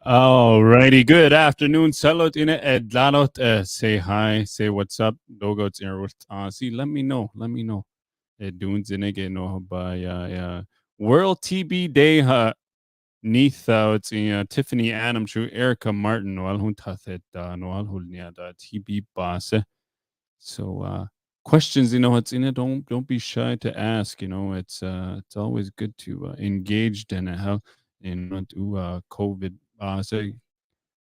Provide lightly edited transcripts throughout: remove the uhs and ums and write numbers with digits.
Alrighty, good afternoon. Salot ina edlalot. Say hi, say what's up. Dogots in see, let me know. Doon zinige no by World TB Day neath it's in Tiffany Adam True Erica Martin no hun tathet no hulnia da TB base. So questions, it's in it. Don't be shy to ask. It's always good to engage in how to COVID say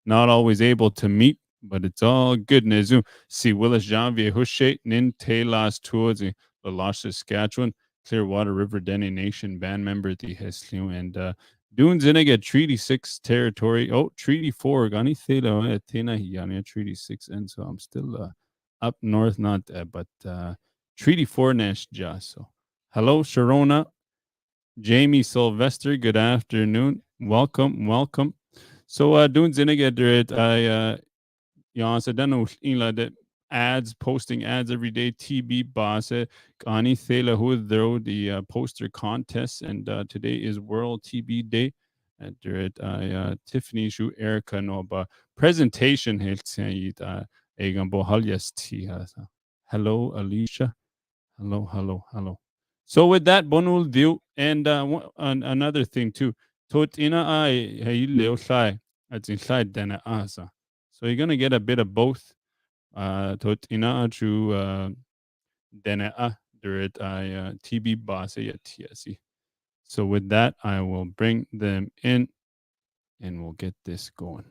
not always able to meet, but it's all good. Nezu si Willis Janvier Hushe Nin Taylor's tours in La Saskatchewan, Clearwater River Dene Nation band member the Hesliu and Dune Zinega Treaty 6 territory. Oh, Treaty 4 Gani Thela Tena Hiania Treaty 6 and so I'm still up north, not but Treaty 4 Nash Jaso. Hello, Sharona. Jamie Sylvester, good afternoon. Welcome. So doing Zinniget, I so then that posting ads every day. TB boss Gani Thela who throw the poster contest, and today is World TB Day. Tiffany Shu Erica no ba presentation helt sayit egan bohalyas ti. Hello, Alicia. Hello. So with that, bonul view, and another thing too. Tot ina ai hey leo sai at inside dana asa. So you're gonna get a bit of both. Tot ina chu dana durit I TB boss at TSE. So with that, I will bring them in, and we'll get this going.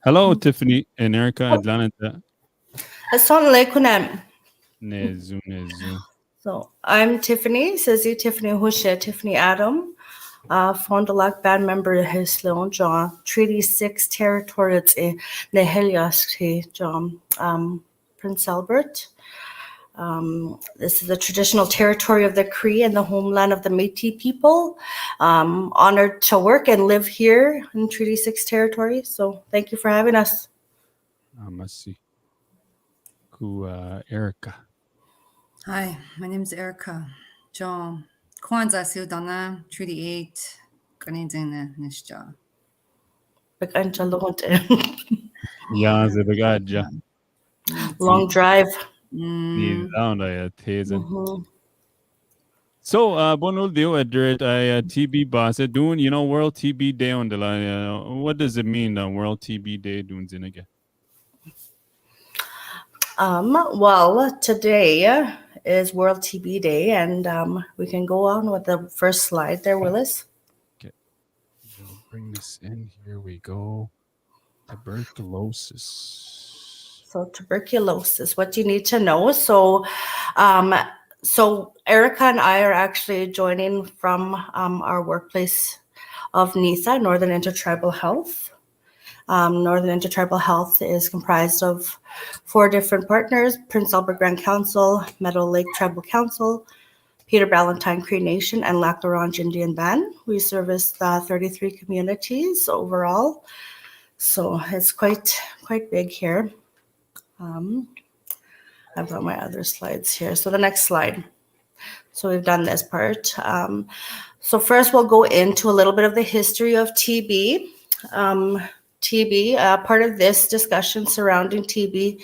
Hello, Tiffany and Erica. Atlanta. Assalamualaikum. Nezu. So I'm Tiffany, Says Tiffany Husha, Tiffany Adam, Fond du Lac band member his Leon John, Treaty 6 territory it's in Nehelias John, Prince Albert. This is the traditional territory of the Cree and the homeland of the Métis people. Honored to work and live here in Treaty 6 territory. So thank you for having us. Amasi. Erica. Hi, my name is Erica. John Kwanzaa Sildana, Treaty 8, Kanizina Nishja. Long drive. So, bonul dio adret TB boss doing, World TB Day on the line. What does it mean, World TB Day doing zinage? Well, today is World TB Day, and we can go on with the first slide there, Willis. Okay. We'll bring this in. Here we go. Tuberculosis. So tuberculosis, what you need to know. So Erica and I are actually joining from our workplace of NISA, Northern Intertribal Health. Northern Intertribal Health is comprised of 4 different partners: Prince Albert Grand Council, Meadow Lake Tribal Council, Peter Ballantyne Cree Nation, and Lac La Ronge Indian Band. We service 33 communities overall, so it's quite big here. I've got my other slides here. So the next slide. So we've done this part. So first we'll go into a little bit of the history of TB. Part of this discussion surrounding TB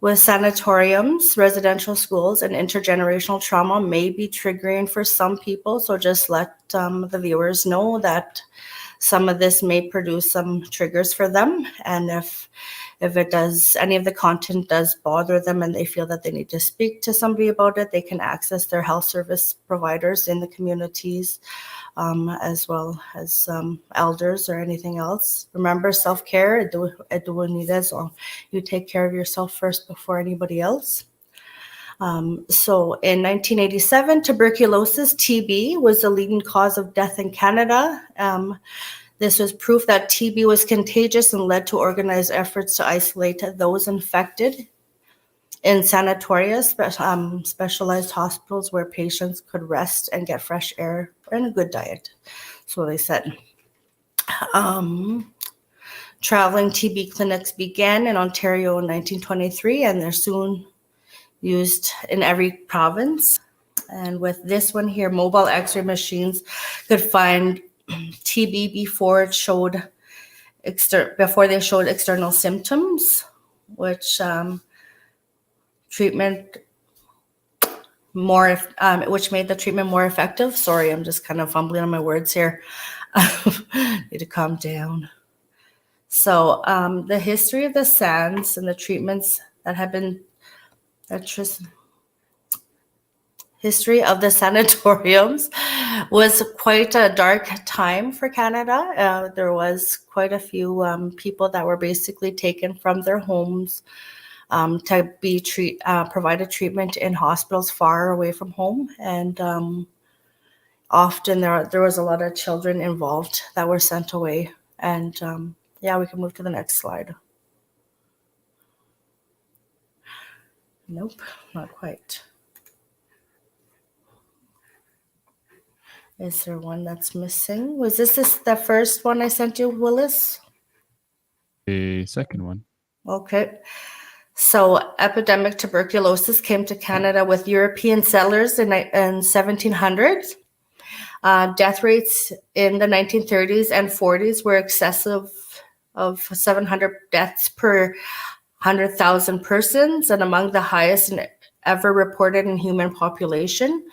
with sanatoriums, residential schools, and intergenerational trauma may be triggering for some people. So just let the viewers know that some of this may produce some triggers for them. And if it does, any of the content does bother them and they feel that they need to speak to somebody about it, they can access their health service providers in the communities, as well as elders or anything else. Remember, self-care, so you take care of yourself first before anybody else. So in 1987, tuberculosis, TB, was the leading cause of death in Canada. This was proof that TB was contagious and led to organized efforts to isolate those infected in sanatoria, specialized hospitals where patients could rest and get fresh air and a good diet. So they said. Traveling TB clinics began in Ontario in 1923, and they're soon used in every province. And with this one here, mobile x-ray machines could find TB before they showed external symptoms, which which made the treatment more effective. Sorry, I'm just kind of fumbling on my words here. Need to calm down. So the history of the SANS and the treatments that have been history of the sanatoriums was quite a dark time for Canada. There was quite a few people that were basically taken from their homes to be provided treatment in hospitals far away from home, and often there was a lot of children involved that were sent away. And yeah, we can move to the next slide. Nope, not quite. Is there one that's missing? Was this the first one I sent you, Willis? The second one. Okay. So epidemic tuberculosis came to Canada with European settlers in 1700s. Death rates in the 1930s and 40s were excessive of 700 deaths per 100,000 persons, and among the highest ever reported in human population.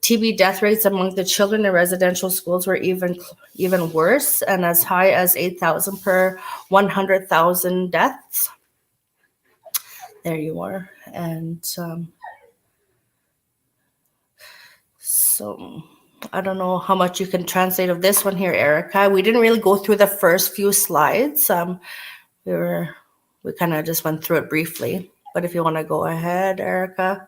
TB death rates among the children in residential schools were even worse, and as high as 8,000 per 100,000 deaths. There you are. And so I don't know how much you can translate of this one here, Erica. We didn't really go through the first few slides. We kind of just went through it briefly. But if you want to go ahead, Erica.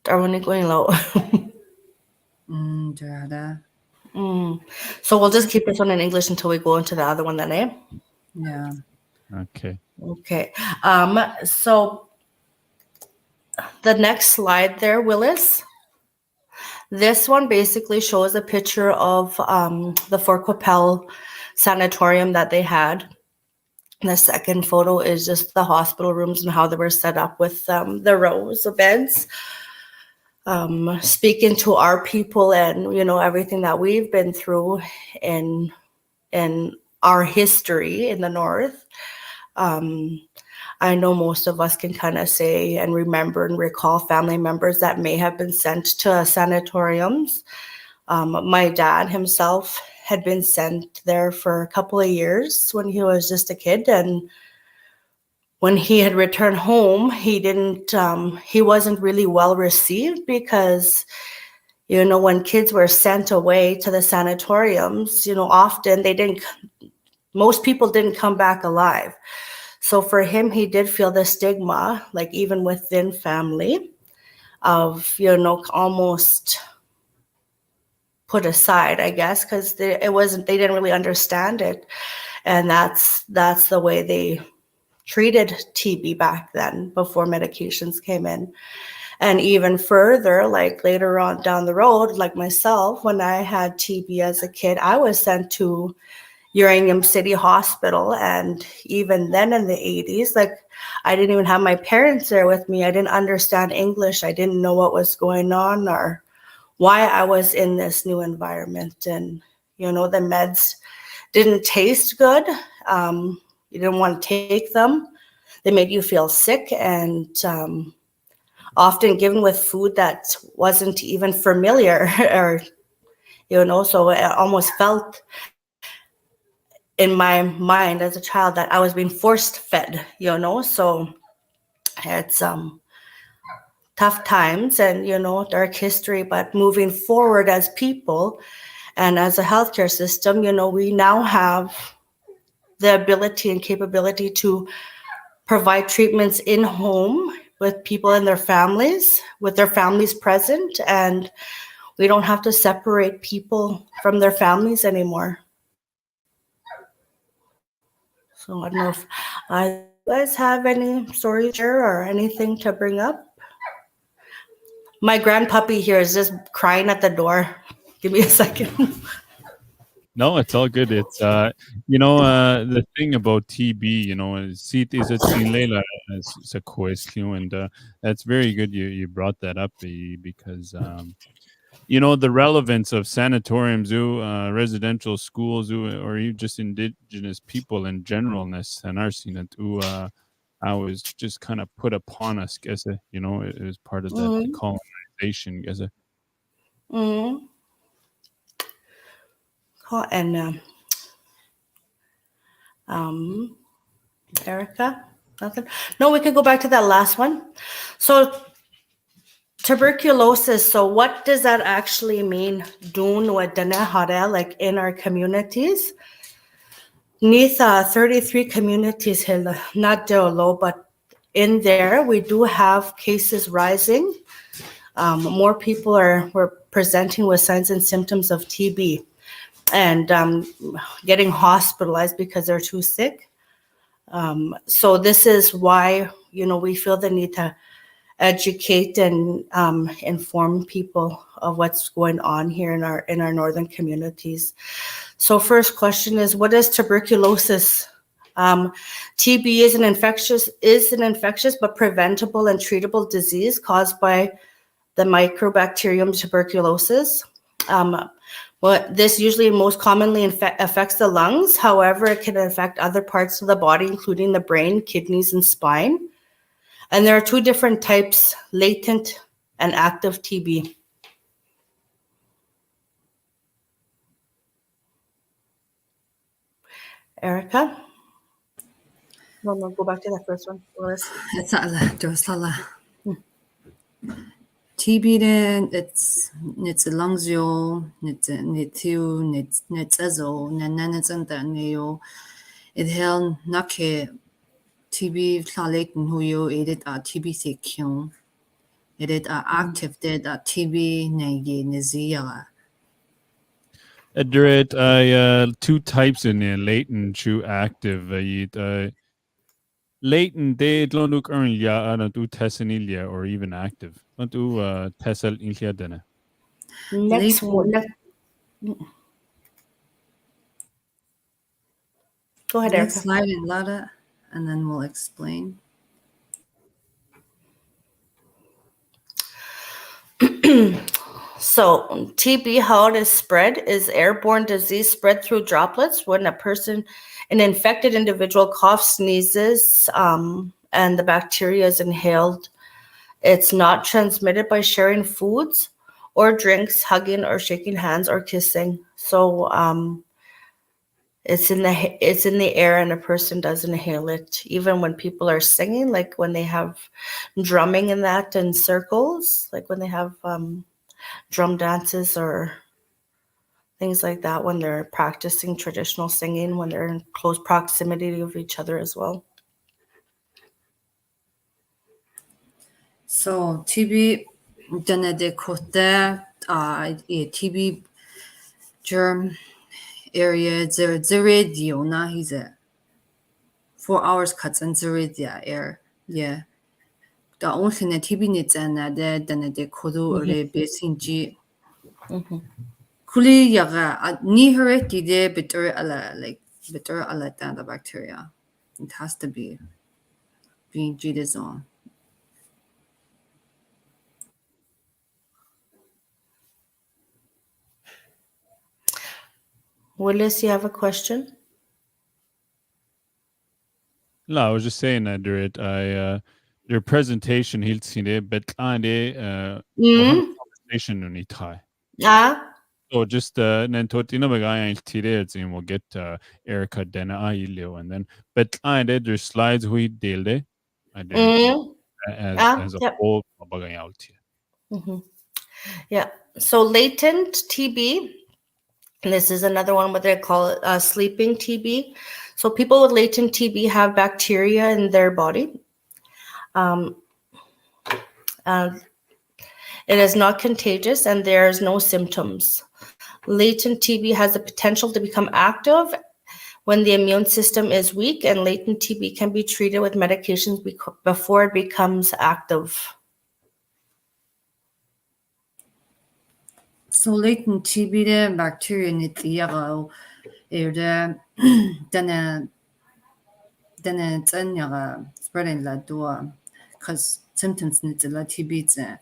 Are we going low? So we'll just keep this one in English until we go into the other one then, eh? Yeah. Okay. Okay. So the next slide there, Willis. This one basically shows a picture of the Fort Qu'Appelle sanatorium that they had. The second photo is just the hospital rooms and how they were set up with the rows of beds. Speaking to our people and, you know, everything that we've been through in our history in the North. I know most of us can kind of say and remember and recall family members that may have been sent to sanatoriums. My dad himself had been sent there for a couple of years when he was just a kid, and when he had returned home, he wasn't really well received because, you know, when kids were sent away to the sanatoriums, you know, often most people didn't come back alive. So for him, he did feel the stigma, like even within family, of, you know, almost put aside, I guess, because they didn't really understand it. And that's the way they treated TB back then, before medications came in. And even further, like later on down the road, like myself, when I had TB as a kid, I was sent to Uranium City Hospital. And even then in the 80s, like I didn't even have my parents there with me. I didn't understand English. I didn't know what was going on or why I was in this new environment. And, you know, the meds didn't taste good. You didn't want to take them. They made you feel sick, and often given with food that wasn't even familiar, or, you know, so it almost felt in my mind as a child that I was being forced fed, you know. So it's tough times and, you know, dark history, but moving forward as people and as a healthcare system, you know, we now have the ability and capability to provide treatments in home with people and their families, with their families present, and we don't have to separate people from their families anymore. So I don't know if you guys have any stories here or anything to bring up. My grandpuppy here is just crying at the door. Give me a second. No, it's all good. It's the thing about TB, seat is it sin lela as a question, and that's very good. You brought that up because the relevance of sanatoriums, residential schools, or even just indigenous people in generalness, and our scene, I was just kind of put upon us, guess it was part of that Mm, colonization, guess mm. And Erica, nothing. No, we could go back to that last one. So tuberculosis. So what does that actually mean? Dun wa dene hare, like in our communities. Nitha 33 communities here, not low, but in there we do have cases rising. More people were presenting with signs and symptoms of TB and getting hospitalized because they're too sick. So this is why we feel the need to educate and inform people of what's going on here in our northern communities. So first question is, what is tuberculosis? TB is an infectious but preventable and treatable disease caused by the microbacterium tuberculosis. This usually most commonly affects the lungs. However, it can affect other parts of the body, including the brain, kidneys, and spine. And there are two different types, latent and active TB. Erica? No, go back to that first one. Willis. It's TB는 it's lungsyo, it's azo, nananatsantaneo. It held nake TB flalekten huyo edit a TB sekyon. Edit a active dead a TB nege nezia. There two types in there, latent to active. Latent, they don't look early, do tesanilia or even active. Don't do tesal ilia dene. Next one. Go ahead, Next Erica. slide in Lada, and then we'll explain. So TB, how it is spread, is airborne disease spread through droplets when an infected individual coughs, sneezes, and the bacteria is inhaled. It's not transmitted by sharing foods or drinks, hugging or shaking hands or kissing. So it's in the air and a person does inhale it. Even when people are singing, like when they have drumming in that in circles, like when they have drum dances or things like that, when they're practicing traditional singing, when they're in close proximity of each other as well. So TB de kote TB germ area zeridio na he's 4 hours cuts and zeridia air yeah. The only thing that TB needs and de kodu or the besinji Kuli yaga ni heret de bitter ala the bacteria. It has to be being G's on. Willis, you have a question? No, I was just saying that their presentation hilt sine betlande conversation on itai. So just then totina bagay hiltire and we'll get Erica Dene Ailio and then betlande their slides we deelde as a whole bagay out here. Yeah. So latent TB. And this is another one, what they call it, sleeping TB. So people with latent TB have bacteria in their body. It is not contagious and there's no symptoms. Latent TB has the potential to become active when the immune system is weak, and latent TB can be treated with medications before it becomes active. So latent TB the bacteria nit yaga the dana tsan yaga spreading la do cause symptoms nit la TB tsa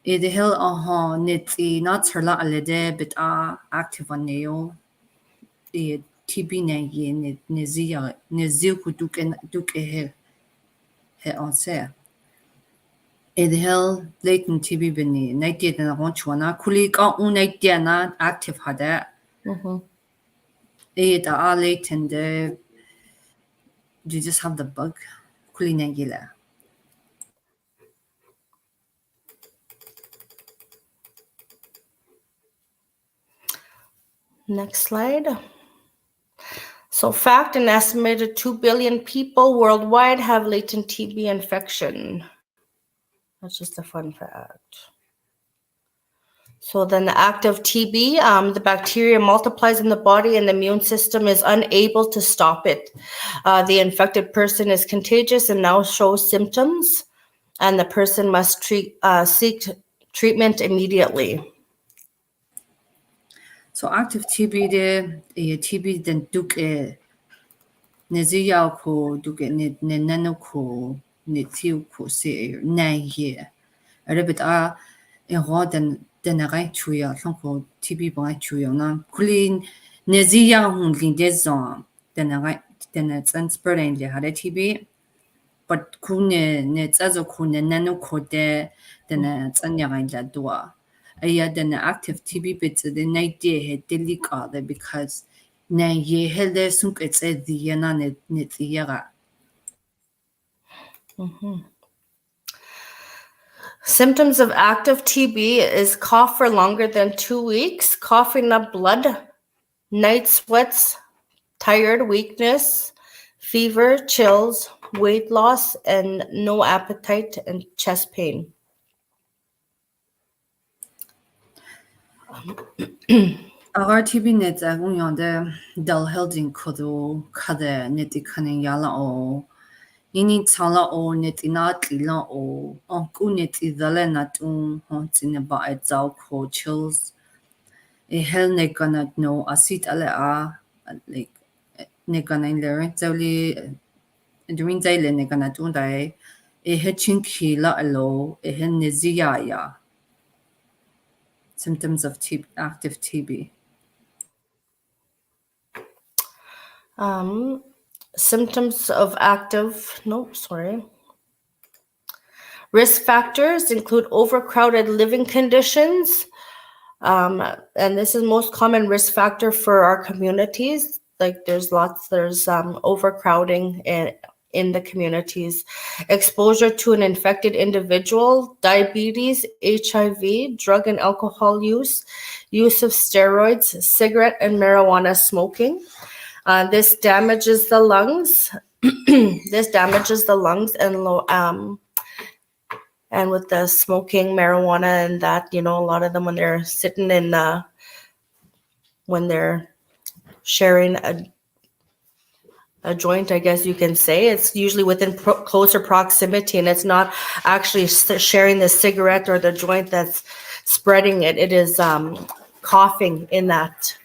it hel nit not la alede but active on neo the TB na ye nit nezia nezil ku duke he on se it hel latent TB bini night na ronchwana kuli ka un night na active hada it latent you just have the bug kuli nagila. Next slide. So fact, an estimated 2 billion people worldwide have latent TB infection. That's just a fun fact. So then the active TB, the bacteria multiplies in the body and the immune system is unable to stop it. The infected person is contagious and now shows symptoms, and the person must seek treatment immediately. So active TB the TB then duke neziya ko duke ne nano ko ne tiu ko se na ye. A bit in roden den rai chuya ko TB ba chuya na kulin neziya hun lin dezon den rai den spreading le hada TB but kune ne tsazo kune nano ko de den tsanya rai la doa. Den active TB bits the night he delika because na ye helde sunk it's the yana net yara. Symptoms of active TB is cough for longer than 2 weeks, coughing up blood, night sweats, tired, weakness, fever, chills, weight loss, and no appetite and chest pain. Our TB net agung yonde dal helding kodo kade neti kanin yala o ini tala o neti not lila o ku neti dale natun hontin ba et zau ko chills e hel ne gonna no asit ale like ne gonna in there zoli during zile ne gonna tun dai e hetchin ki la alo e hen ne ziya symptoms of active TB. Symptoms of risk factors include overcrowded living conditions. And this is most common risk factor for our communities. Like there's overcrowding in the communities, exposure to an infected individual, diabetes, HIV, drug and alcohol use of steroids, cigarette and marijuana smoking. This damages the lungs. And with the smoking, marijuana, and that, a lot of them when they're sitting in, when they're sharing a joint, I guess you can say, it's usually within closer proximity, and it's not actually sharing the cigarette or the joint that's spreading it. It is coughing in that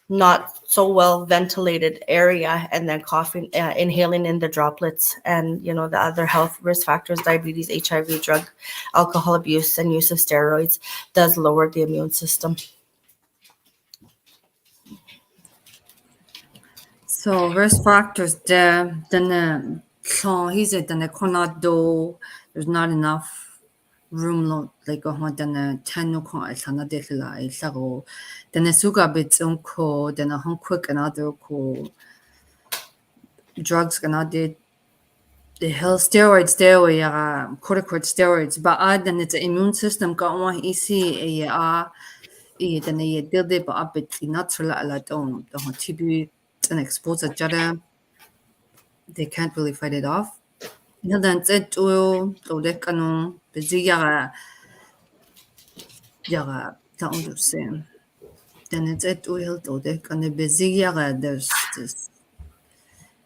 not so well ventilated area, and then coughing, inhaling in the droplets, and the other health risk factors, diabetes, HIV, drug, alcohol abuse, and use of steroids does lower the immune system. So risk factors there, then he said there's not enough room like then 10 then a sugar bits unco, then a home quick and other drugs and the health steroids there corticoid steroids, but then it's immune system got one easy then a deal they but up it not so la don't the TB and expose each other. They can't really fight it off. Then it's oil, so they can busy yaga don't do same. Then it's oil, so they can busy yaga. There's this.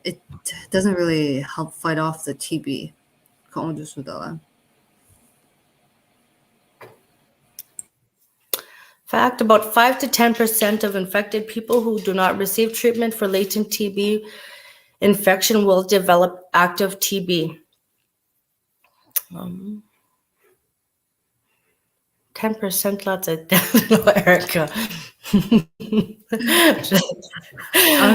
It doesn't really help fight off the TB. Can't do so. Fact, about 5 to 10% of infected people who do not receive treatment for latent TB infection will develop active TB. 10% lots of Erica. Out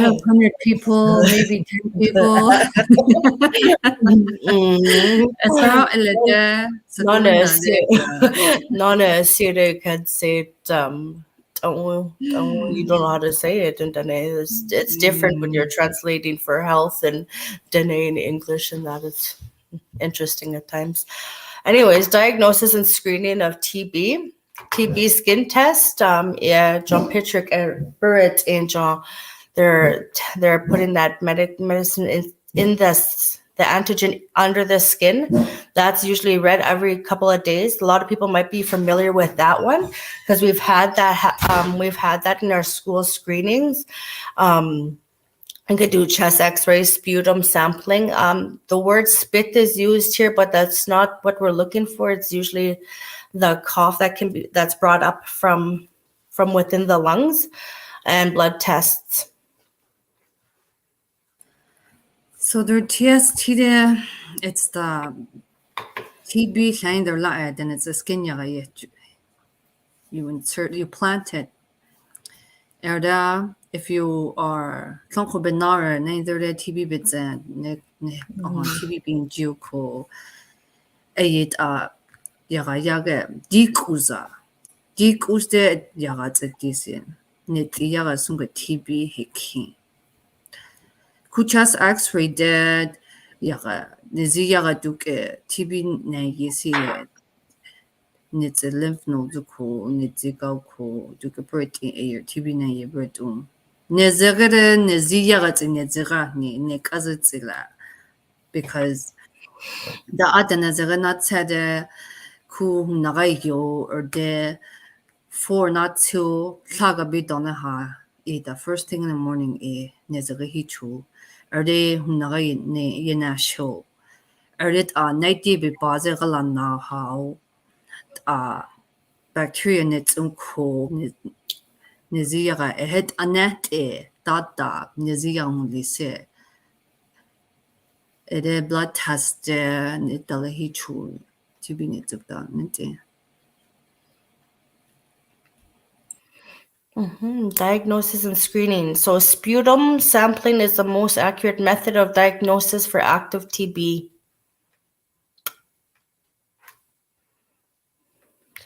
of 100 people, maybe 10 people. Sarah Elida, Non-Syriac had said, you don't know how to say it in Dene. It's different when you're translating for health and Dene in English, and that is interesting at times. Anyways, diagnosis and screening of TB. TB skin test. John Patrick and Burritt and John, they're putting that medicine in the antigen under the skin. That's usually read every couple of days. A lot of people might be familiar with that one because we've had that in our school screenings. You could do chest x-rays, sputum sampling. The word spit is used here, but that's not what we're looking for. It's usually the cough that's brought up from within the lungs, and blood tests. So their TST there, it's the TB kind of like, then it's a skin you plant it. If you are benar, neither the TB bits and TB being juko ayit yaga dikuza de yaga tsekisin net yaga sunga TB hiki kuchas x-ray dead yaga nezi yaga duke TB na yesi nits a lymph node ko nits ko duke protein air TB na yebretum nezegere neziyaga tsinezega ne kazatsila because the adanazega not said ku nagayo or de for not to saga bidona ha the first thing in the morning nezega hichu or de nagai ne yena show or it night be bazegala na how bacteria nits unko Neziyaga ahead anet tata Neziyan lise. Ede blood test nitalahi chul to be nitukta nite. Diagnosis and screening. So sputum sampling is the most accurate method of diagnosis for active TB.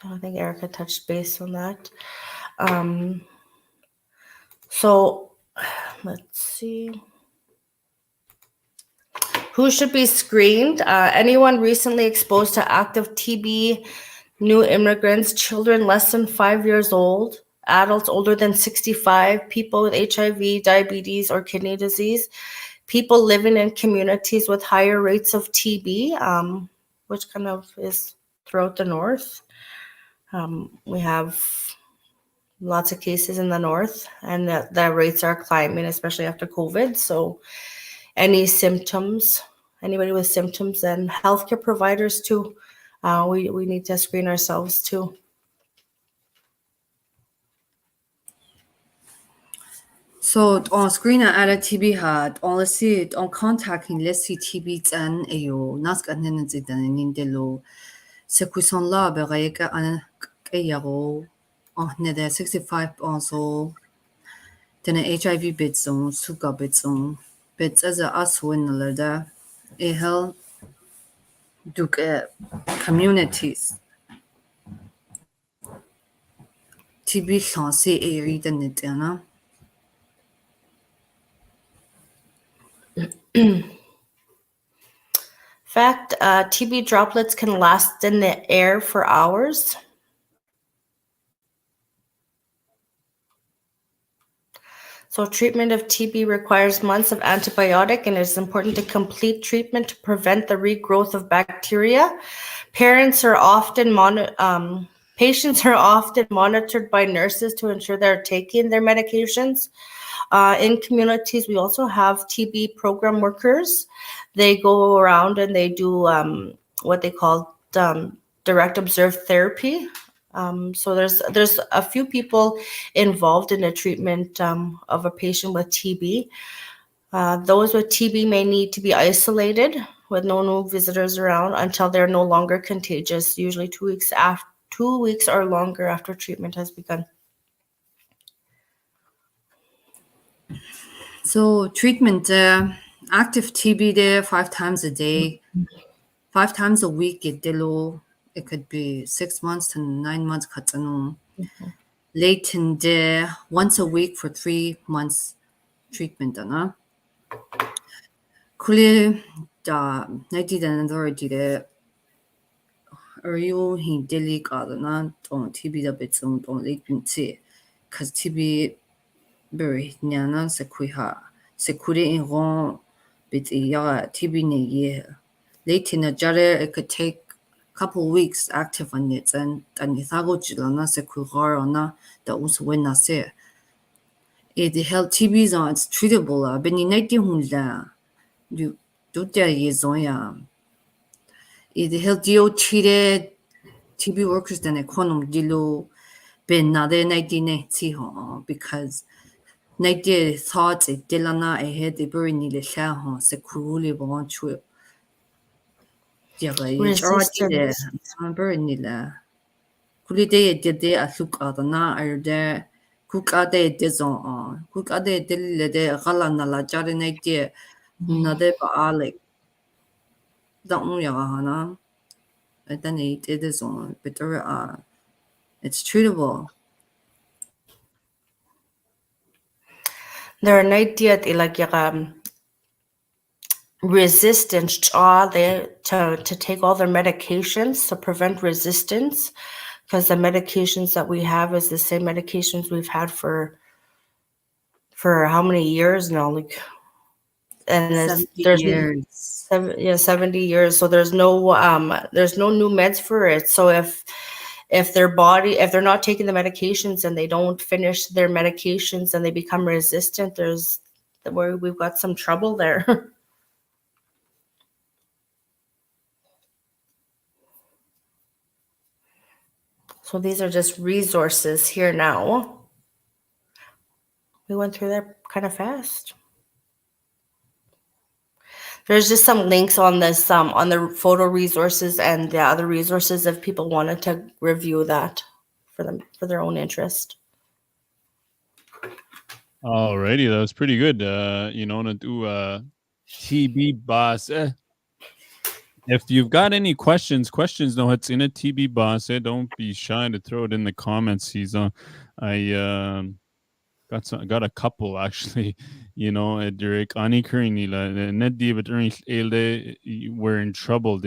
So I think Erica touched base on that. So let's see. Who should be screened? Anyone recently exposed to active TB, new immigrants, children less than 5 years old, adults older than 65, people with HIV, diabetes, or kidney disease, people living in communities with higher rates of TB, which kind of is throughout the north. We have lots of cases in the north, and the rates are climbing, especially after COVID. So any symptoms, anybody with symptoms, and healthcare providers too, we need to screen ourselves too. So on screen at a TB had on let's see it on contacting let's see TB and ayo nask and in delo sequison la bereka an ayaro on the 65 also then HIV bits on sugar bits on bits as a us win the a hell duke communities TB chancy a than it na Fact, TB droplets can last in the air for hours. So treatment of TB requires months of antibiotic, and it's important to complete treatment to prevent the regrowth of bacteria. Patients are often monitored by nurses to ensure they're taking their medications. In communities, we also have TB program workers. They go around and they do what they call direct observed therapy. So there's a few people involved in the treatment of a patient with TB. Those with TB may need to be isolated with no new visitors around until they're no longer contagious, usually 2 weeks or longer after treatment has begun. So treatment, active TB there 5 times a day, 5 times a week. It could be 6 months to 9 months. Latent there once a week for 3 months treatment. Kuli da naiti da authority there. Are you he daily garden on TB da bit on latency? Cause TB very nyana secure in wrong bit TB ne year. Late in a jare it could take a couple weeks active on it and ithago chilana secure on that was when I say it held TBs on it's treatable ben in 19 you do there years on ya. It held you treated TB workers than econom dilo ben nade 1980 because Nadia thought it Dilana ahead the bury nearly shah se cruelly want to Resistance. bury nila. Could they did they a look at the na are there cook a day dizon cook a day dille de galana la jarin idea nade ba alec don't know yahana and then it is on better it's treatable. There are an idea like resistance to take all their medications to prevent resistance, because the medications that we have is the same medications we've had for how many years now, like, and there's years. 70 years, so there's no new meds for it. So if they're not taking the medications and they don't finish their medications and they become resistant, we've got some trouble there. So these are just resources here now. We went through that kind of fast. There's just some links on this on the photo resources and the other resources if people wanted to review that for their own interest. Alrighty, that was pretty good. To do TB boss. If you've got any questions, no, it's in a TB boss. Don't be shy to throw it in the comments. I got a couple actually. Derek Anikirinila, Nedi, but we're in trouble.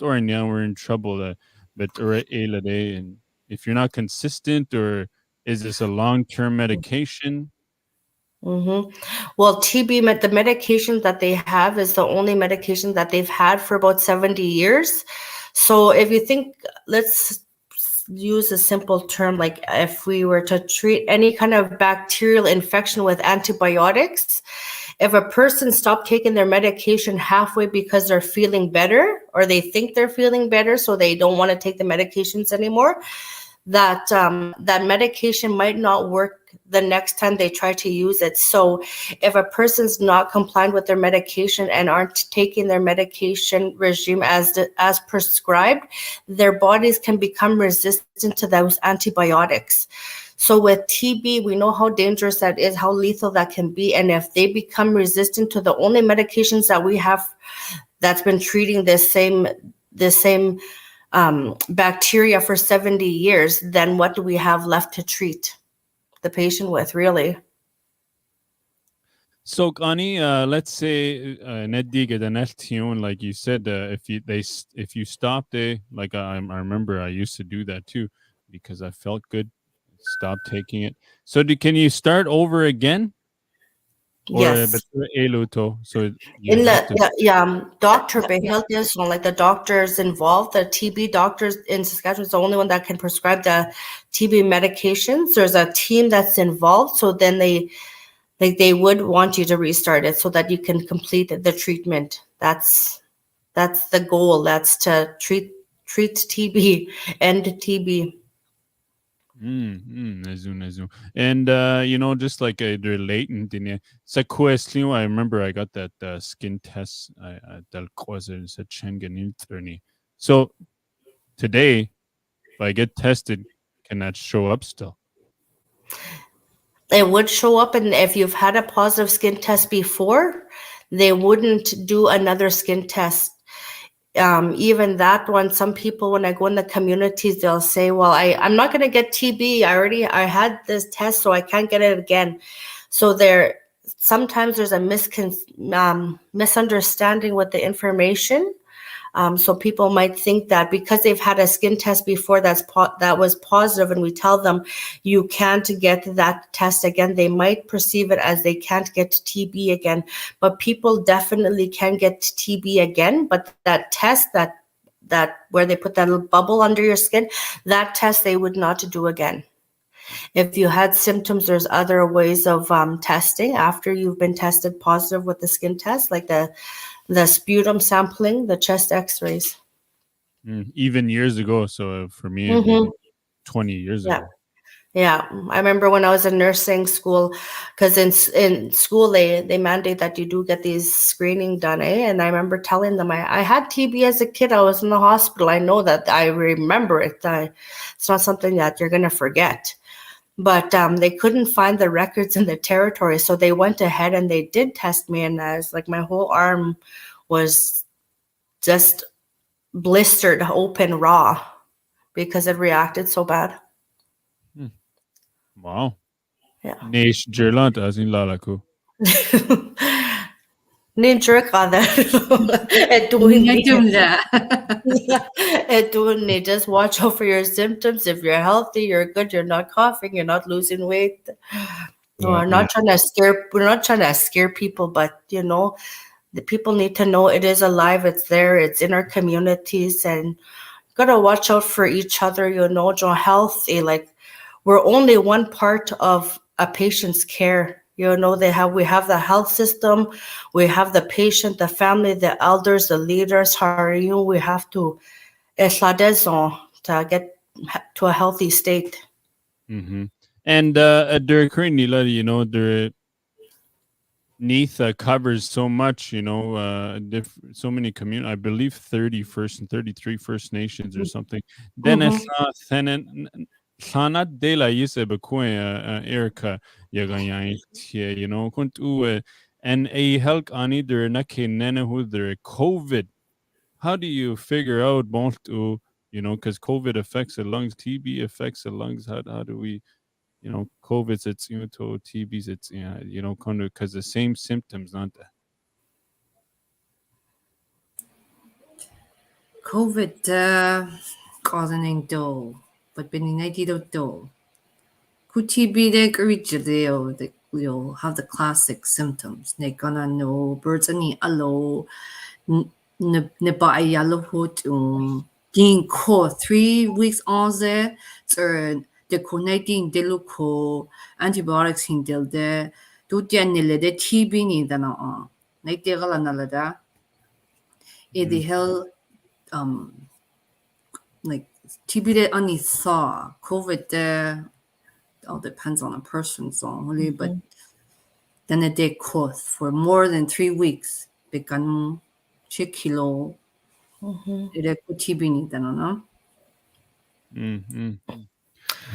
Or now we're in trouble. But and if you're not consistent, or is this a long-term medication? Mm-hmm. Well, TB, the medication that they have is the only medication that they've had for about 70 years. So if you think, let's use a simple term, like if we were to treat any kind of bacterial infection with antibiotics, if a person stopped taking their medication halfway because they're feeling better or they think they're feeling better, so they don't want to take the medications anymore, that medication might not work the next time they try to use it. So if a person's not compliant with their medication and aren't taking their medication regime as prescribed, their bodies can become resistant to those antibiotics. So with TB, we know how dangerous that is, how lethal that can be. And if they become resistant to the only medications that we have that's been treating this same bacteria for 70 years, then what do we have left to treat the patient with, really? So, Connie, let's say like you said, if you stop there, like I remember I used to do that too because I felt good, stop taking it. So can you start over again? Yes. So In Dr. Behildes, like the doctors involved, the TB doctors in Saskatchewan is the only one that can prescribe the TB medications. There's a team that's involved, so then they would want you to restart it so that you can complete the treatment. That's the goal. That's to treat TB, end TB. Nazu. And just like relating to sa question, I remember I got that skin test. I dal cause sa changanin turni. So today, if I get tested, can that show up still? It would show up, and if you've had a positive skin test before, they wouldn't do another skin test. Even that one, some people, when I go in the communities, they'll say, well, I'm not going to get TB. I had this test, so I can't get it again. So sometimes there's a misunderstanding with the information. So people might think that because they've had a skin test before that was positive, and we tell them you can't get that test again, they might perceive it as they can't get TB again. But people definitely can get TB again. But that test, that where they put that little bubble under your skin, that test they would not do again. If you had symptoms, there's other ways of testing after you've been tested positive with the skin test, like the sputum sampling, the chest x-rays. Even years ago. So for me, it'd be 20 years ago. Yeah, I remember when I was in nursing school, because in school they mandate that you do get these screening done, and I remember telling them I had TB as a kid. I was in the hospital. I know that. I remember it. It's not something that you're going to forget. But they couldn't find the records in the territory, so they went ahead and they did test me, and I was like, my whole arm was just blistered open raw because it reacted so bad. Wow. Yeah. Nish Gerland as in Lalaku. Ninja kada. Just watch out for your symptoms. If you're healthy, you're good, you're not coughing, you're not losing weight. We're not trying to scare people, but the people need to know it is alive, it's there, it's in our communities, and gotta watch out for each other, healthy. Like, we're only one part of a patient's care. We have the health system, we have the patient, the family, the elders, the leaders. We have to get to a healthy state. And der Nila, der Neitha covers so much, so many communities. I believe 30 First and 33 First Nations or something. Then Sana de la Yisa Bekoe Erica Yaganyai, and a helk on either Nake Nenehu there COVID. How do you figure out both to, because COVID affects the lungs, TB affects the lungs? How do we, COVID's it's to TB's it's kind of because the same symptoms, not that. COVID causing do, but beninati do. Could TB you'll have the classic symptoms. They gonna know birds and allo ne ba yellow hood being caught 3 weeks on there or the COVID-19 deluco antibiotics in del de do janile de TB ni dana on. Like the galanalada. It the hell like TB de only saw COVID all depends on a person's only, but then a day course for more than 3 weeks began kilo it could TB ni dana no.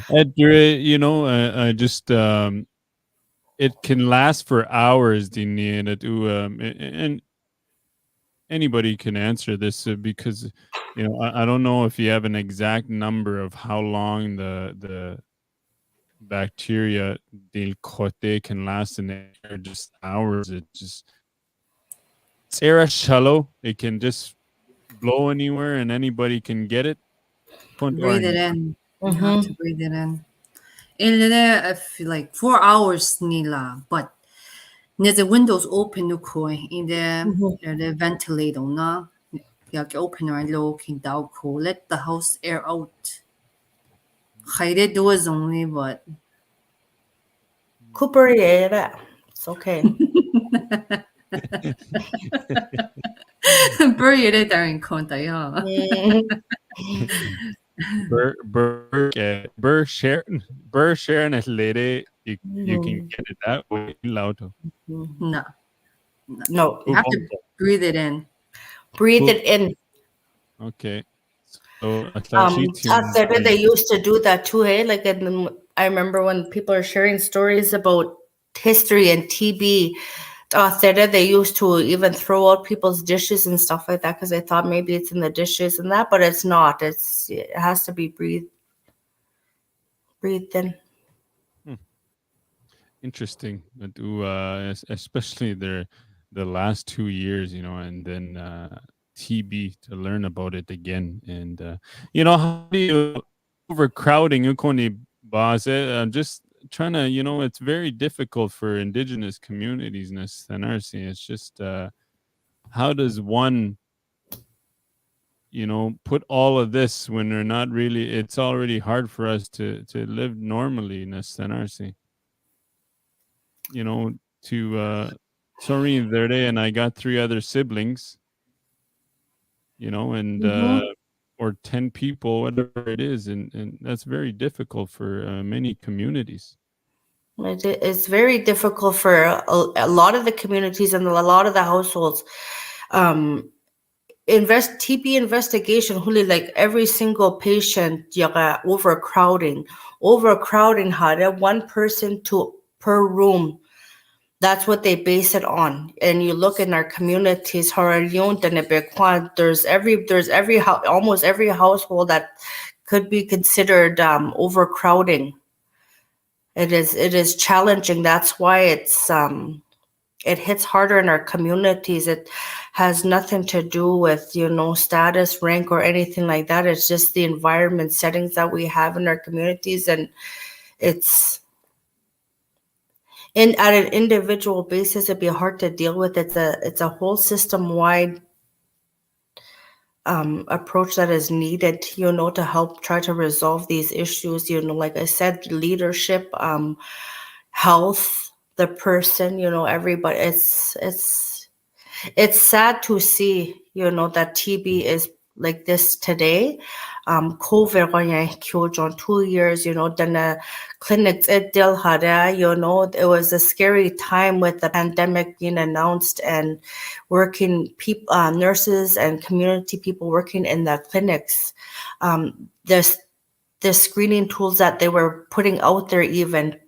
I just it can last for hours, and anybody can answer this because I don't know if you have an exact number of how long the bacteria del cote can last in the air, just hours. It's air shallow. It can just blow anywhere and anybody can get it. Breathe it in. You have to breathe it in. I feel like 4 hours nila, but there's the windows open in the ventilator na. You open or low in down cool. Let the house air out. Hide doors only, but Cooper, it's okay. Bury it there in conta, yeah. Burr Sharon at lady, you can get it that way loud. No. No, You have to breathe it in. breathe it in. Okay. So she After they used to do that too, hey? Like I remember when people are sharing stories about history and TB. They used to even throw out people's dishes and stuff like that because they thought maybe it's in the dishes and that, but it's not. It has to be breathed in. Interesting. But especially the last 2 years, and then TB to learn about it again. And how do you overcrowding just trying to, it's very difficult for indigenous communities in NRC. It's just how does one put all of this when they're not really, it's already hard for us to live normally in NRC. Sorry, there and I got 3 other siblings, and or 10 people, whatever it is, and that's very difficult for many communities. It's very difficult for a lot of the communities and a lot of the households. TB investigation, like every single patient, overcrowding had 1 person per room. That's what they base it on. And you look in our communities, there's almost every household that could be considered overcrowding. It is challenging. That's why it hits harder in our communities. It has nothing to do with, status, rank, or anything like that. It's just the environment settings that we have in our communities. And it's at an individual basis, it'd be hard to deal with. It's a whole system-wide approach that is needed, to help try to resolve these issues. Like I said, leadership, health, the person, everybody. It's sad to see, that TB is like this today. COVID 2 years, then clinics it was a scary time with the pandemic being announced and working people, nurses and community people working in the clinics. The screening tools that they were putting out there even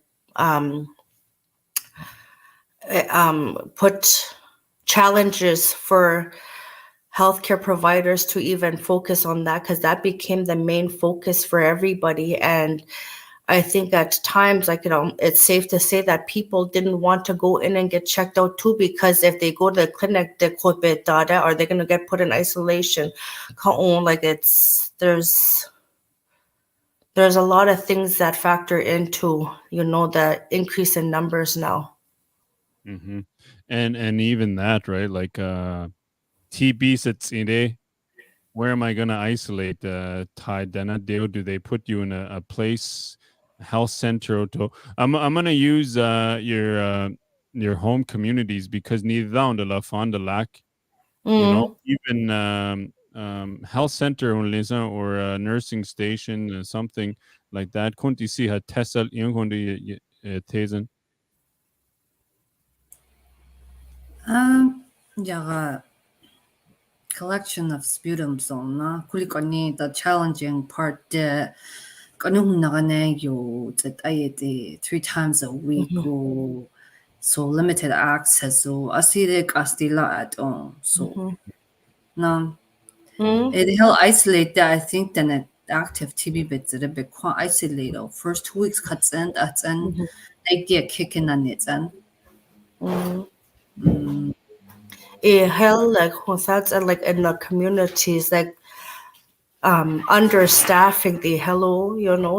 put challenges for healthcare providers to even focus on that, because that became the main focus for everybody. And I think at times, it's safe to say that people didn't want to go in and get checked out too, because if they go to the clinic, are they going to get put in isolation? There's a lot of things that factor into, the increase in numbers now. Mm-hmm. And even that, right? Like TB sits in where am I going to isolate do they put you in a place, health center? I'm going to use your home communities because neither la fond lack, even health center or a nursing station, something like that. Kunti si ha Tesla Tesen. Collection of sputum zone na kulikoni the challenging part you 3 times a week so limited access so acidic astila at so no it help isolate that. I think then an active TB bits a bit quite isolated first 2 weeks cuts and that's an idea kicking on it and it held like that's like in the communities like understaffing the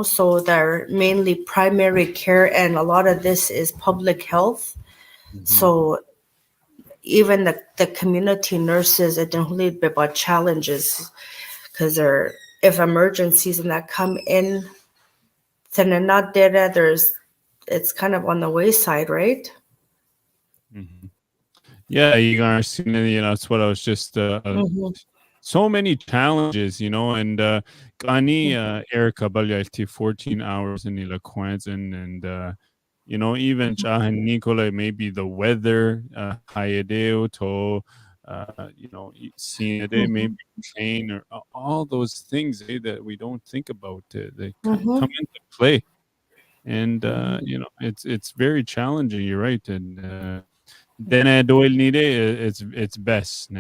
so they're mainly primary care, and a lot of this is public health. So even the community nurses, it don't really be about challenges, because if emergencies and that come in, then they're not there. It's kind of on the wayside, right? Yeah, you are seeing, that's what I was just so many challenges, and Kani Erica Balyalti 14 hours in the Quanzin, and even Chahan Nicola, maybe the weather, Hayadeo to seeing a day, maybe train, or all those things that we don't think about. They come into play, and it's very challenging. You're right, and then Doyle need it's best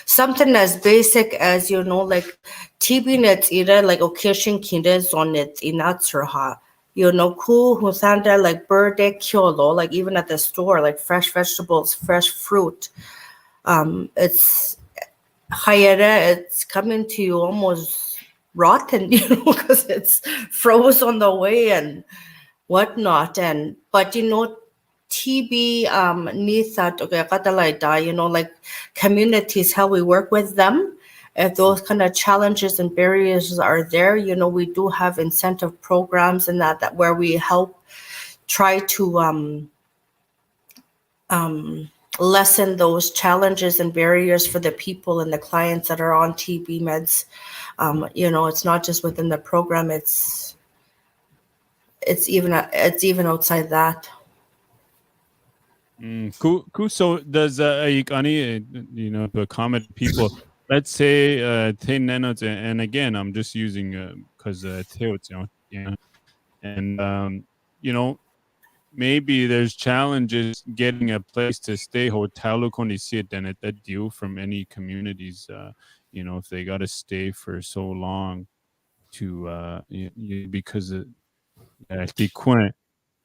Something as basic as like TB nets either like occasion kindes on it in Atsurha. Cool who sound there like birthday kyolo, like even at the store, like fresh vegetables, fresh fruit. It's hayere, it's coming to you almost rotten, because it's froze on the way and whatnot. But TB needs that like communities, how we work with them. If those kind of challenges and barriers are there, we do have incentive programs and that where we help try to lessen those challenges and barriers for the people and the clients that are on TB meds. It's not just within the program; it's even outside that. Cool. So does to accommodate people? Let's say and again, I'm just using because and maybe there's challenges getting a place to stay. Hotel and that deal from any communities. If they got to stay for so long to because the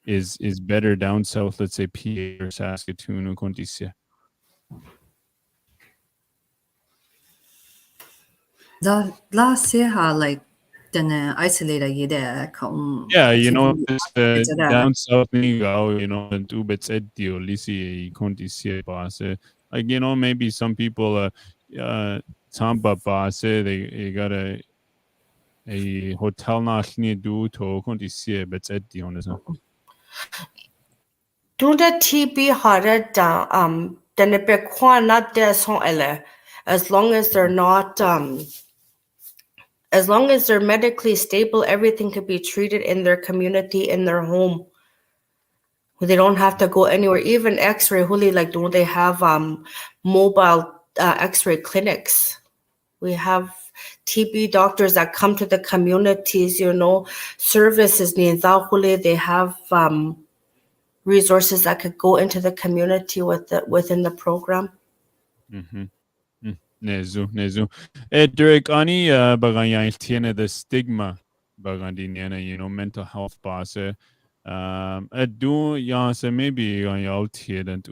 is better down south, let's say PA or Saskatoon or Contisia. Last year, like then isolated there. Yeah, down south Nigo, and Ubets Edio, Lisi Contisia Base. Like, maybe some people Tamba Base, they got a hotel national do to Contisia, but Edio. Do the TB harder down then the not there son ele, as long as they're not as long as they're medically stable, everything can be treated in their community, in their home. They don't have to go anywhere. Even X-ray, like don't they have mobile X-ray clinics? We have TB doctors that come to the communities, services. They have resources that could go into the community within the program. Nezu. Derek, ani bagan tiene the stigma bagan diniana, mental health base. Do maybe on tied and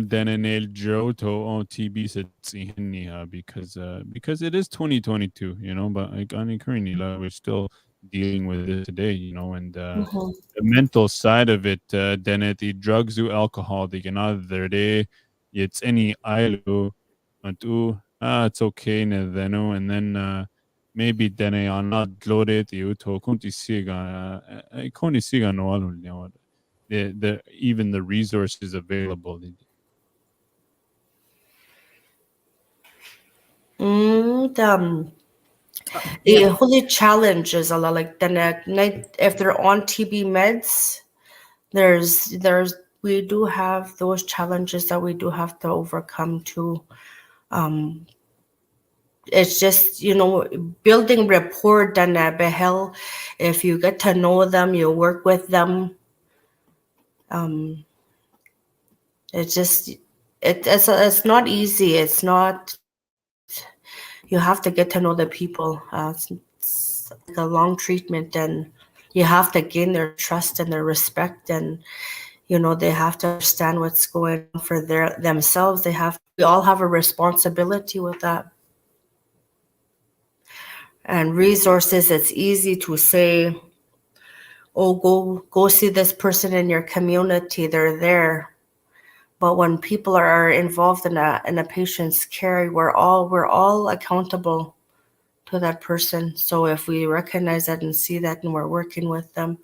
Dene Joe to on TB because it is 2022, but like we're still dealing with it today, and the mental side of it, then the drugs or alcohol, they can other day, it's any ilu, and it's okay, and then maybe then are not loaded you to siga no the even the resources available. The holy challenge is a lot like the night if they're on TB meds, we do have those challenges that we do have to overcome too. It's just building rapport then behel. If you get to know them, you work with them. It's not easy. It's not. You have to get to know the people. It's like a long treatment, and you have to gain their trust and their respect, and they have to understand what's going on for themselves. We all have a responsibility with that. And resources, it's easy to say, oh, go see this person in your community. They're there. But when people are involved in a patient's care, we're all accountable to that person. So if we recognize that and see that and we're working with them,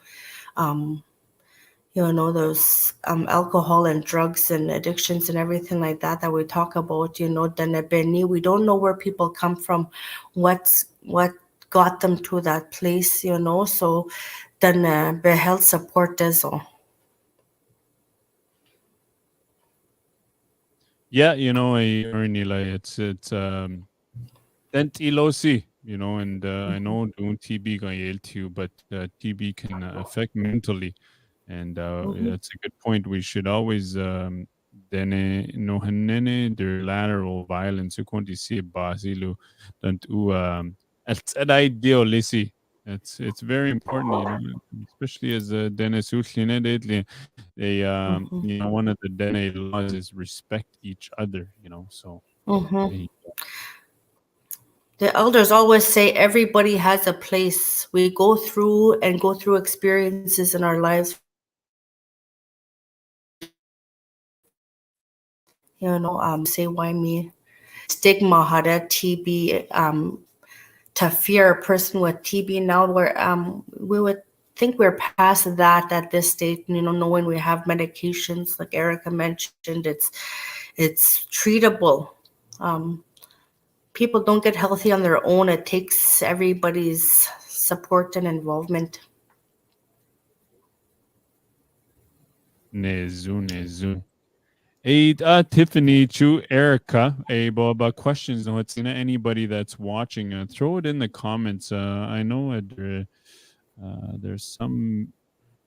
those alcohol and drugs and addictions and everything like that we talk about, then we don't know where people come from, what got them to that place, so then the health support is all. Yeah, I already like it's Ilosi, and I know doing TB going too, but TB can affect mentally, and that's a good point. We should always dene no hanene der lateral violence you can't see basilu don't it's an ideal lisi. It's very important, especially as Dennis Utlina they one of the Dene laws is respect each other, so they The elders always say everybody has a place. We go through experiences in our lives, say why me stigma had a TB, to fear a person with TB. Now we would think we're past that at this state, knowing we have medications like Erica mentioned, it's treatable. People don't get healthy on their own. It takes everybody's support and involvement. Nezu. Tiffany, Chu, Erica, about questions on what's anybody that's watching, throw it in the comments. I know there's some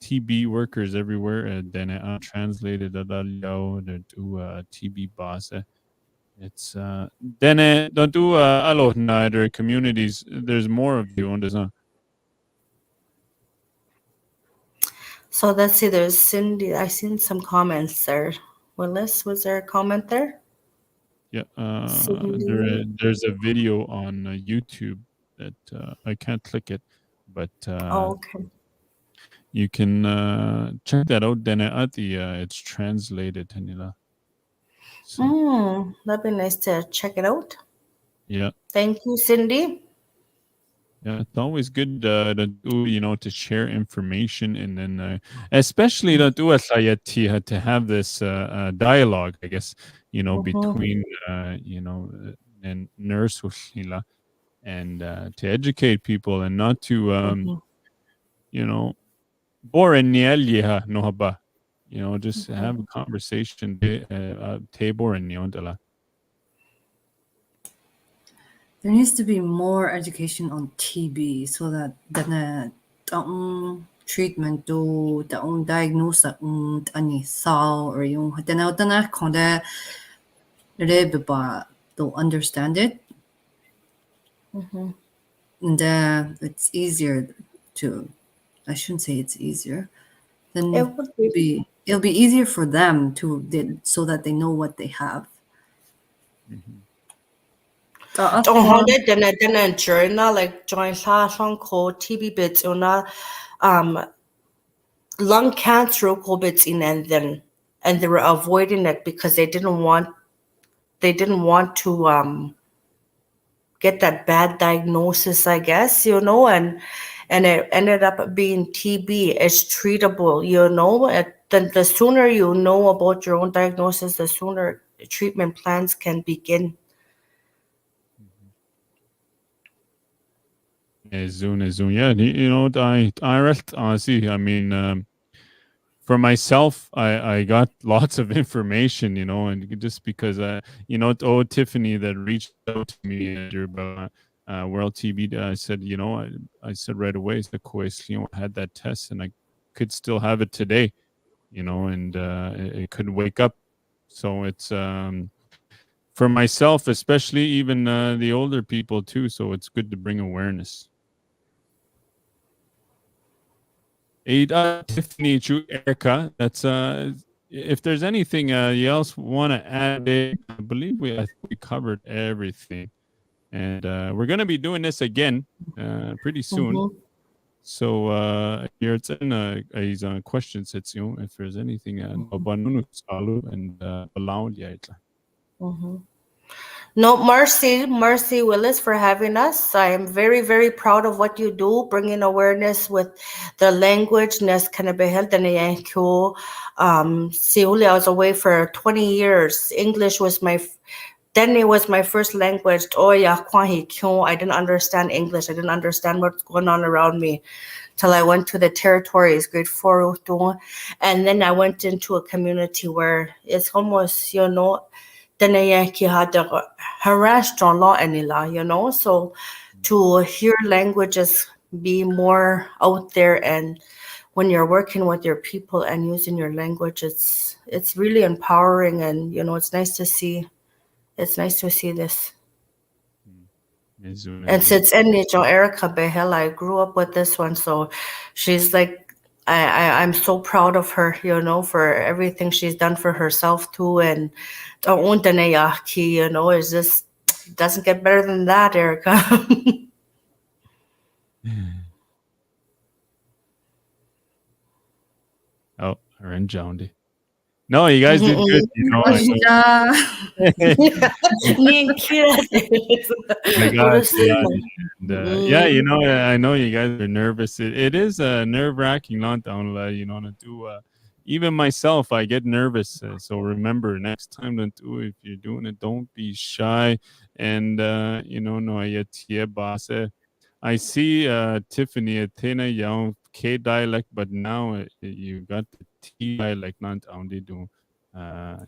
TB workers everywhere. Then translated to TB boss. It's then don't do alo neither communities. There's more of you on this. So let's see, there's Cindy. I seen some comments there. Willis, was there a comment there? Yeah, Cindy. there's a video on YouTube that I can't click it, but Okay. you can check that out. Then at the it's translated, Tanila. So That'd be nice to check it out. yeah, Thank you, Cindy. yeah, it's always good to do, to share information, and then especially to have this dialogue, I guess, between and nurse and to educate people and not to bore no haba, just have a conversation There needs to be more education on TB so that the treatment do the diagnosis ani sao or yung hatana konde rebeba to understand it. And it's easier to, I shouldn't say it's easier. Then it'll be easier for them so that they know what they have. Then journal like join called TB bits lung cancer bits in, and they were avoiding it because they didn't want to get that bad diagnosis, I guess, and it ended up being TB. It's treatable, the sooner you know about your own diagnosis, the sooner treatment plans can begin. Zoom. Yeah, I see. I mean, for myself, I got lots of information, and just because Tiffany that reached out to me about World TB, I said, I said right away, I had that test, and I could still have it today, and it could wake up. So it's for myself, especially even the older people too. So it's good to bring awareness. Tiffany, Erica, that's if there's anything you else want to add, I believe we covered everything, and we're gonna be doing this again pretty soon. So here's in questions. It's if there's anything and No, Mercy Willis for having us. I am very, very proud of what you do, bringing awareness with the language. Nes Kanabehel Dene Seoul, I was away for 20 years. English was Dene was my first language. Oh yeah, I didn't understand English. I didn't understand what's going on around me till I went to the territories, grade 4, and then I went into a community where it's almost, Dene ki had harassed on law anila, so to hear languages be more out there, and when you're working with your people and using your language, it's really empowering, and it's nice to see. It's nice to see this. And since Erica Behel, I grew up with this one, so she's like, I'm so proud of her, for everything she's done for herself too, and Dene Yati, it's just doesn't get better than that, Erica. Oh, Aaron Joundy. No, you guys did good. Yeah, I know you guys are nervous. It is nerve-wracking, not down, to do. Even myself, I get nervous. So remember, next time, if you're doing it, don't be shy. And no, I see Tiffany at Tena Young K dialect, but now you got the T dialect, not only do.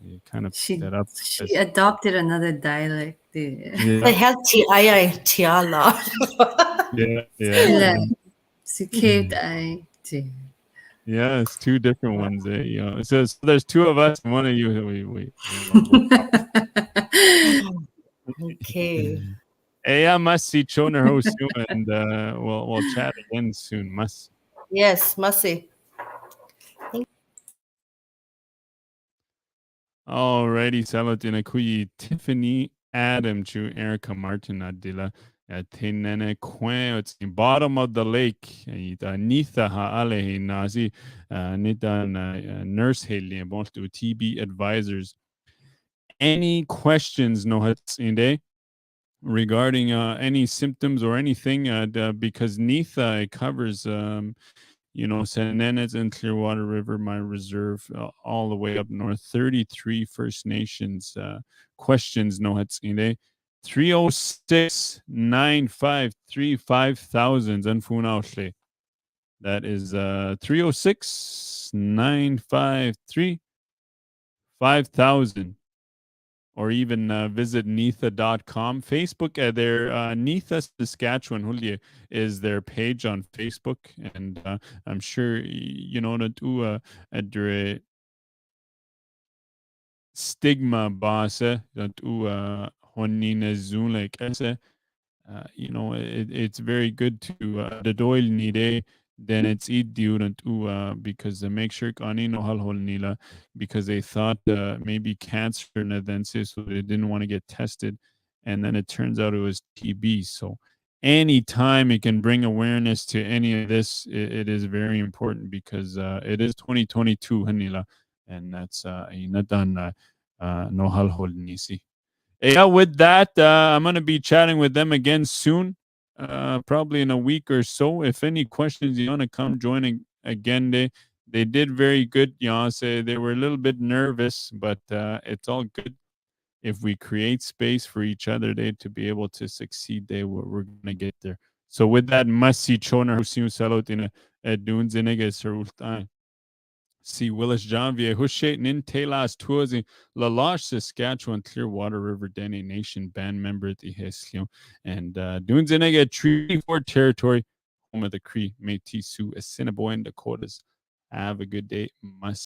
You kind of picked that up. She adopted another dialect. They have Tiala. Yeah. Yeah, it's two different ones. So there's two of us, and one of you. Okay. I must see Choner Ho soon, and we'll chat again soon. Must. Yes, must see. Alrighty, Salatina Kuyi, Tiffany Adam, Chu Erica Martin Adila, Tinene Quen, it's the bottom of the lake, Nitha Haalehi Nazi, Nitan Nurse Haley, both to TB advisors. Any questions, no Hatsinde, regarding any symptoms or anything, because Nitha covers Sanenets and Clearwater River, my reserve, all the way up north. 33 First Nations questions. No hatsine. 306-953-5000. Zanfunausle. That is 306-953-5000. Or even visit Nitha.com. Facebook, their Nitha Saskatchewan Hulye is their page on Facebook. And I'm sure, to adre stigma base, to honine zunlek esse. It's very good to the doil nide. Then it's idurant because make sure kanino halhol nila because they thought maybe cancer so they didn't want to get tested, and then it turns out it was TB. So anytime it can bring awareness to any of this, it is very important because it is 2022 hanila, and that's inadan no halhol nisi. Yeah, with that, I'm going to be chatting with them again soon, probably in a week or so. If any questions, you want to come join again, they did very good. Say they were a little bit nervous, but it's all good. If we create space for each other, to be able to succeed, we're going to get there. So with that, Masi Choner Husin Salot in a Dunes in a See Willis Janvier, Hushet Nin Telas Tourzy, La Loche, Saskatchewan, Clearwater River Dene Nation band member at the Heslion, and Dunzenega Treaty 4 territory, home of the Cree, Métis Sioux, Assiniboine, Dakotas. Have a good day. Must